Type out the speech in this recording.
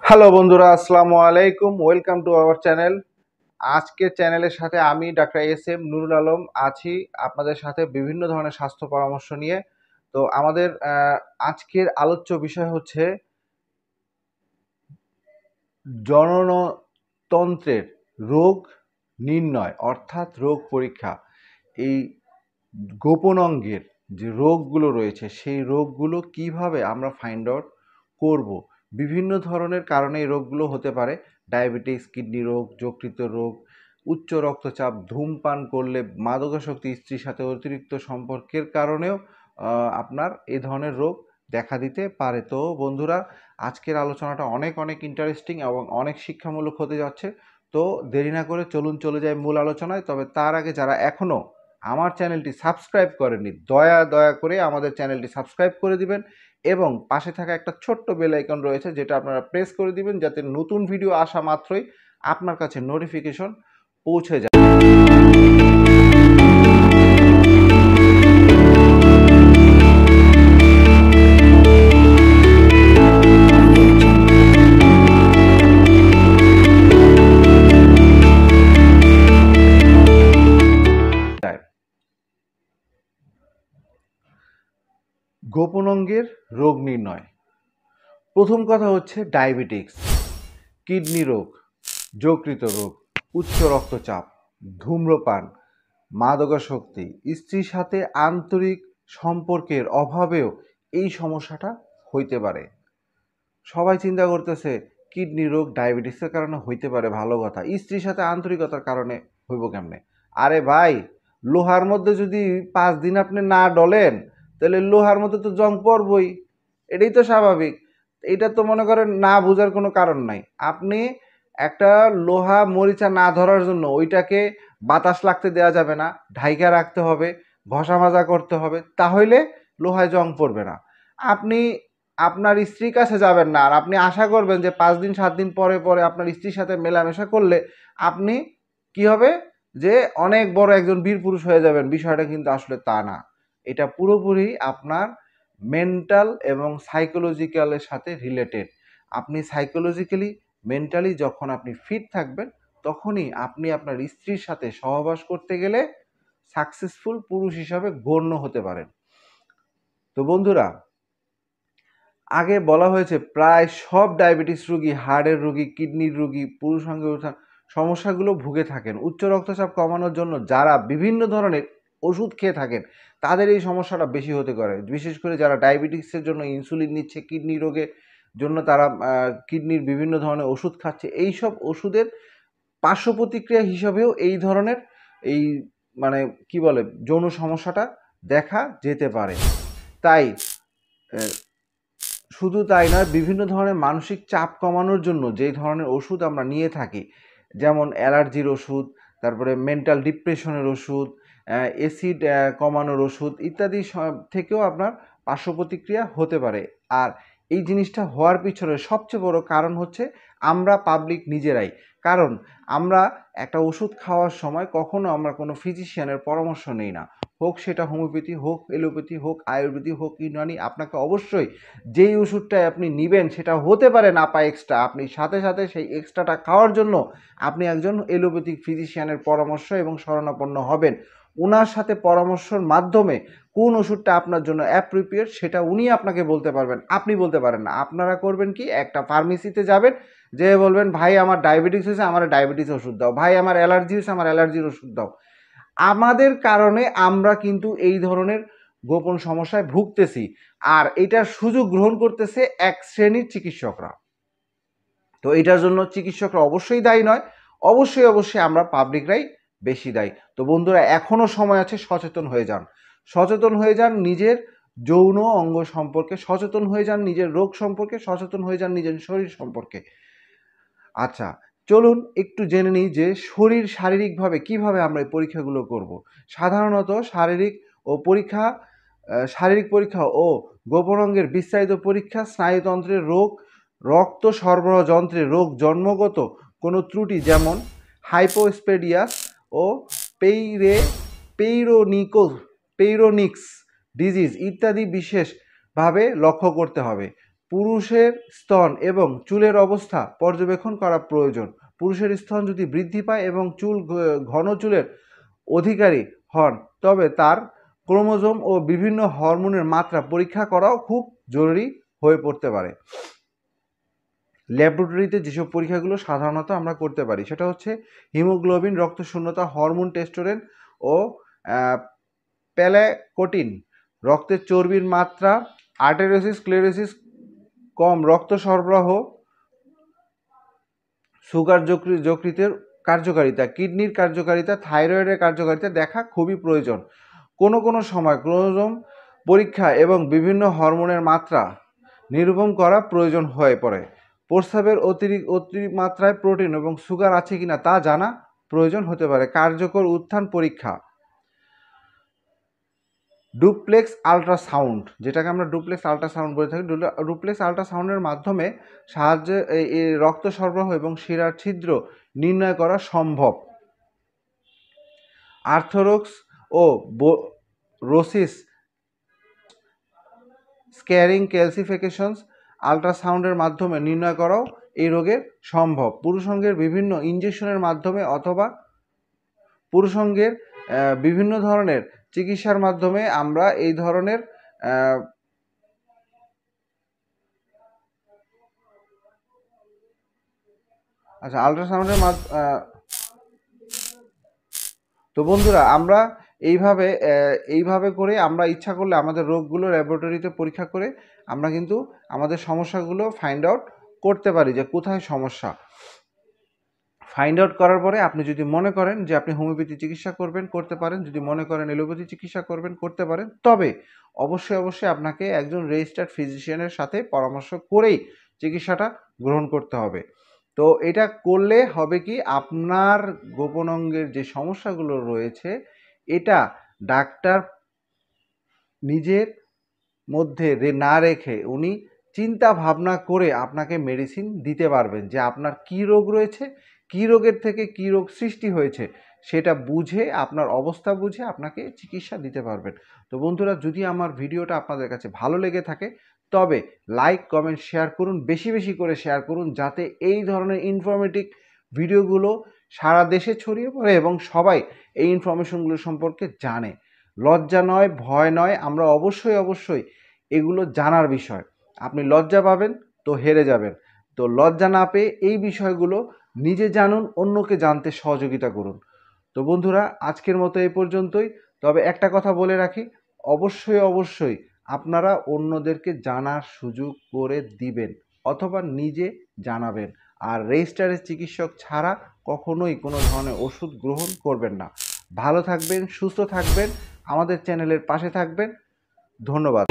Hello বন্ধুরা, আসসালামু আলাইকুম। Welcome to our channel. আজকে চ্যানেলের সাথে আমি doctor S M Nurul Alam আছি আপনাদের সাথে বিভিন্ন ধরনের স্বাস্থ্য পরামর্শ নিয়ে। তো আমাদের আজকের আলোচ্য বিষয় হচ্ছে জননতন্ত্রের রোগ নির্ণয় অর্থাৎ রোগ পরীক্ষা। এই গোপন অঙ্গের যে রোগগুলো রয়েছে সেই রোগগুলো কিভাবে আমরা ফাইন্ড আউট করব। বিভিন্ন ধরনের কারণে এই রোগগুলো হতে পারে। ডায়াবেটিস, কিডনি রোগ, যকৃত রোগ, উচ্চ রক্তচাপ, ধূমপান করলে, মাদকাসক্তি, স্ত্রীর সাথে অতিরিক্ত সম্পর্কের কারণেও আপনার এই ধরনের রোগ দেখা দিতে পারে। তো বন্ধুরা, আজকের আলোচনাটা অনেক অনেক ইন্টারেস্টিং এবং অনেক শিক্ষামূলক হতে যাচ্ছে। তো দেরি না করে চলুন চলে যাই মূল আলোচনায়। তবে তার আগে যারা এখনও আমার চ্যানেলটি সাবস্ক্রাইব করেননি, দয়া করে আমাদের চ্যানেলটি সাবস্ক্রাইব করে দিবেন এবং পাশে থাকা একটা ছোট্ট বেল আইকন রয়েছে যেটা আপনারা প্রেস করে দিবেন যাতে নতুন ভিডিও আসা মাত্রই আপনার কাছে নোটিফিকেশন পৌঁছে যায়। গোপন অঙ্গের রোগ নির্ণয়। প্রথম কথা হচ্ছে ডায়াবেটিক্স, কিডনি রোগ, যকৃত রোগ, উচ্চ রক্তচাপ, ধূম্রপান, মাদকাসক্তি, স্ত্রীর সাথে আন্তরিক সম্পর্কের অভাবেও এই সমস্যাটা হইতে পারে। সবাই চিন্তা করতেছে কিডনি রোগ ডায়াবেটিসের কারণে হইতে পারে, ভালো কথা, স্ত্রীর সাথে আন্তরিকতার কারণে হইব কেমনে? আরে ভাই, লোহার মধ্যে যদি 5 দিন আপনি না ডলেন তাহলে লোহার মধ্যে তো জং পড়বই, এটাই তো স্বাভাবিক। এটা তো মনে করেন না বোঝার কোনো কারণ নাই। আপনি একটা লোহা মরিচা না ধরার জন্য ওইটাকে বাতাস লাগতে দেওয়া যাবে না, ঢাইকা রাখতে হবে, ঘষা মাজা করতে হবে, তাহলে লোহায় জং পড়বে না। আপনি আপনার স্ত্রীর কাছে যাবেন না আর আপনি আশা করবেন যে 5 দিন 7 দিন পরে পরে আপনার স্ত্রীর সাথে মেলামেশা করলে আপনি কি হবে যে অনেক বড় একজন বীর পুরুষ হয়ে যাবেন। বিষয়টা কিন্তু আসলে তা না। এটা পুরোপুরি আপনার মেন্টাল এবং সাইকোলজিক্যালের সাথে রিলেটেড। আপনি সাইকোলজিক্যালি, মেন্টালি যখন আপনি ফিট থাকবেন তখনই আপনি আপনার স্ত্রীর সাথে সহবাস করতে গেলে সাকসেসফুল পুরুষ হিসাবে গণ্য হতে পারেন। তো বন্ধুরা, আগে বলা হয়েছে প্রায় সব ডায়াবেটিস রোগী, হার্টের রোগী, কিডনির রোগী, পুরুষাঙ্গ সমস্যাগুলো ভুগে থাকেন। উচ্চ রক্তচাপ কমানোর জন্য যারা বিভিন্ন ধরনের ওষুধ খেয়ে থাকেন তাদের এই সমস্যাটা বেশি হতে পারে। বিশেষ করে যারা ডায়াবেটিসের জন্য ইনসুলিন নিচ্ছে, কিডনি রোগের জন্য তারা কিডনির বিভিন্ন ধরনের ওষুধ খাচ্ছে, এই সব ওষুধের পার্শ্ব প্রতিক্রিয়া হিসাবেও এই ধরনের এই মানে কি বলে যৌন সমস্যাটা দেখা যেতে পারে। তাই শুধু তাই নয়, বিভিন্ন ধরনের মানসিক চাপ কমানোর জন্য যেই ধরনের ওষুধ আমরা নিয়ে থাকি, যেমন অ্যালার্জির ওষুধ, তারপরে মেন্টাল ডিপ্রেশনের ওষুধ, অ্যাসিড কমানোর ওষুধ ইত্যাদি থেকেও আপনার পার্শ্ব প্রতিক্রিয়া হতে পারে। আর এই জিনিসটা হওয়ার পিছনে সবচেয়ে বড় কারণ হচ্ছে আমরা পাবলিক নিজেরাই। কারণ আমরা একটা ওষুধ খাওয়ার সময় কখনো আমরা কোনো ফিজিশিয়ানের পরামর্শ নেই না, হোক সেটা হোমিওপ্যাথি, হোক এলোপ্যাথি, হোক আয়ুর্বেদিক, হোক ইউনানি। আপনাকে অবশ্যই যেই ওষুধটাই আপনি নেবেন সেটা হতে পারে নাপা এক্সট্রা, আপনি সাথে সাথে সেই এক্সট্রাটা খাওয়ার জন্য আপনি একজন এলোপ্যাথিক ফিজিশিয়ানের পরামর্শ এবং শরণাপন্ন হবেন। ওনার সাথে পরামর্শের মাধ্যমে কোন ওষুধটা আপনার জন্য অ্যাপ্রোপ্রিয়েট সেটা উনি আপনাকে বলতে পারবেন, আপনি বলতে পারেন না। আপনারা করবেন কি, একটা ফার্মেসিতে যাবেন, যে বলবেন ভাই আমার ডায়াবেটিস হয়েছে, আমার ডায়াবেটিস ওষুধ দাও, ভাই আমার অ্যালার্জি হয়েছে, আমার অ্যালার্জির ওষুধ দাও। আমাদের কারণে আমরা কিন্তু এই ধরনের গোপন সমস্যায় ভুগতেছি, আর এটার সুযোগ গ্রহণ করতেছে এক শ্রেণীর চিকিৎসকরা। তো এটার জন্য চিকিৎসকরা অবশ্যই দায়ী নয়, অবশ্যই আমরা পাবলিকরাই বেশি দায়ী। তো বন্ধুরা, এখনও সময় আছে, সচেতন হয়ে যান, সচেতন হয়ে যান নিজের যৌন অঙ্গ সম্পর্কে, সচেতন হয়ে যান নিজের রোগ সম্পর্কে, সচেতন হয়ে যান নিজের শরীর সম্পর্কে। আচ্ছা, চলুন একটু জেনে নিই যে শারীরিকভাবে কিভাবে আমরা এই পরীক্ষাগুলো করব। সাধারণত শারীরিক পরীক্ষা ও গোপন অঙ্গের বিস্তারিত পরীক্ষা, স্নায়ুতন্ত্রের রোগ, রক্ত সরবরাহ যন্ত্রের রোগ, জন্মগত কোনো ত্রুটি যেমন হাইপোস্পেডিয়াস ও পেইরে পেইরোনিক্স ডিজিজ ইত্যাদি বিশেষভাবে লক্ষ্য করতে হবে। পুরুষের স্তন এবং চুলের অবস্থা পর্যবেক্ষণ করা প্রয়োজন। পুরুষের স্তন যদি বৃদ্ধি পায় এবং চুল ঘন চুলের অধিকারী হন, তবে তার ক্রোমোজোম ও বিভিন্ন হরমোনের মাত্রা পরীক্ষা করাও খুব জরুরি হয়ে পড়তে পারে। ল্যাবরেটরিতে যেসব পরীক্ষাগুলো সাধারণত আমরা করতে পারি সেটা হচ্ছে হিমোগ্লোবিন, রক্ত শূন্যতা, হরমোন টেস্টোস্টেরন ও প্যালাকোটিন, রক্তের চর্বির মাত্রা, আর্টেরিওসিস স্ক্লেরোসিস কম রক্ত সরবরাহ, সুগার যকৃতের কার্যকারিতা, কিডনির কার্যকারিতা, থাইরয়েডের কার্যকারিতা দেখা খুবই প্রয়োজন। কোনো সময় ক্রোমোজোম পরীক্ষা এবং বিভিন্ন হরমোনের মাত্রা নিরূপণ করা প্রয়োজন হয়ে পড়ে। প্রস্রাবের অতিমাত্রায় প্রোটিন এবং সুগার আছে কিনা তা জানা প্রয়োজন হতে পারে। কার্যকর উত্থান পরীক্ষা, ডুপ্লেক্স আল্ট্রাসাউন্ড, যেটাকে আমরা ডুপ্লেক্স আল্ট্রাসাউন্ড বলে থাকি। ডুপ্লেক্স আল্ট্রাসাউন্ডের মাধ্যমে সাহায্যে এই রক্ত সরবরাহ এবং শিরার ছিদ্র নির্ণয় করা সম্ভব। আর্থ্রোডক্স ও রোসিস স্ক্যারিং ক্যালসিফিকেশনস আল্ট্রাসাউন্ডের মাধ্যমে নির্ণয় করাও এই রোগের সম্ভব। পুরুষাঙ্গের বিভিন্ন ইনজেকশনের মাধ্যমে অথবা পুরুষাঙ্গের বিভিন্ন ধরনের চিকিৎসার মাধ্যমে আমরা এই ধরনের আল্ট্রাসাউন্ডের তো বন্ধুরা, আমরা এইভাবে করে আমরা ইচ্ছা করলে আমাদের রোগগুলো ল্যাবরেটরিতে পরীক্ষা করে আমরা কিন্তু আমাদের সমস্যাগুলো ফাইন্ড আউট করতে পারি যে কোথায় সমস্যা। ফাইন্ড আউট করার পরে আপনি যদি মনে করেন যে আপনি হোমিওপ্যাথি চিকিৎসা করতে পারেন, যদি মনে করেন এলোপ্যাথি চিকিৎসা করতে পারেন, তবে অবশ্যই আপনাকে একজন রেজিস্টার্ড ফিজিশিয়ানের সাথে পরামর্শ করেই চিকিৎসাটা গ্রহণ করতে হবে। তো এটা করলে হবে কি, আপনার গোপন অঙ্গের যে সমস্যাগুলো রয়েছে এটা ডাক্তার নিজের মধ্যে না রেখে উনি চিন্তা ভাবনা করে আপনাকে মেডিসিন দিতে পারবেন যে আপনার কী রোগ রয়েছে, কী রোগের থেকে কী রোগ সৃষ্টি হয়েছে সেটা বুঝে, আপনার অবস্থা বুঝে আপনাকে চিকিৎসা দিতে পারবেন। তো বন্ধুরা, যদি আমার ভিডিওটা আপনাদের কাছে ভালো লেগে থাকে তবে লাইক, কমেন্ট, শেয়ার করুন, বেশি করে শেয়ার করুন, যাতে এই ধরনের ইনফরমেটিভ ভিডিওগুলো সারা দেশে ছড়িয়ে পড়ে এবং সবাই এই ইনফরমেশনগুলো সম্পর্কে জানে। লজ্জা নয়, ভয় নয়, আমরা অবশ্যই এগুলো জানার বিষয়। আপনি লজ্জা পাবেন তো হেরে যাবেন। তো লজ্জা না পেয়ে এই বিষয়গুলো নিজে জানুন, অন্যকে জানতে সহযোগিতা করুন। তো বন্ধুরা, আজকের মতো এই পর্যন্তই। তবে একটা কথা বলে রাখি, অবশ্যই আপনারা অন্যদেরকে জানার সুযোগ করে দিবেন অথবা নিজে জানাবেন। আর রেজিস্টারের চিকিৎসক ছাড়া কখনোই কোনো ধরনের ওষুধ গ্রহণ করবেন না। ভালো থাকবেন, সুস্থ থাকবেন, আমাদের চ্যানেলের পাশে থাকবেন। ধন্যবাদ।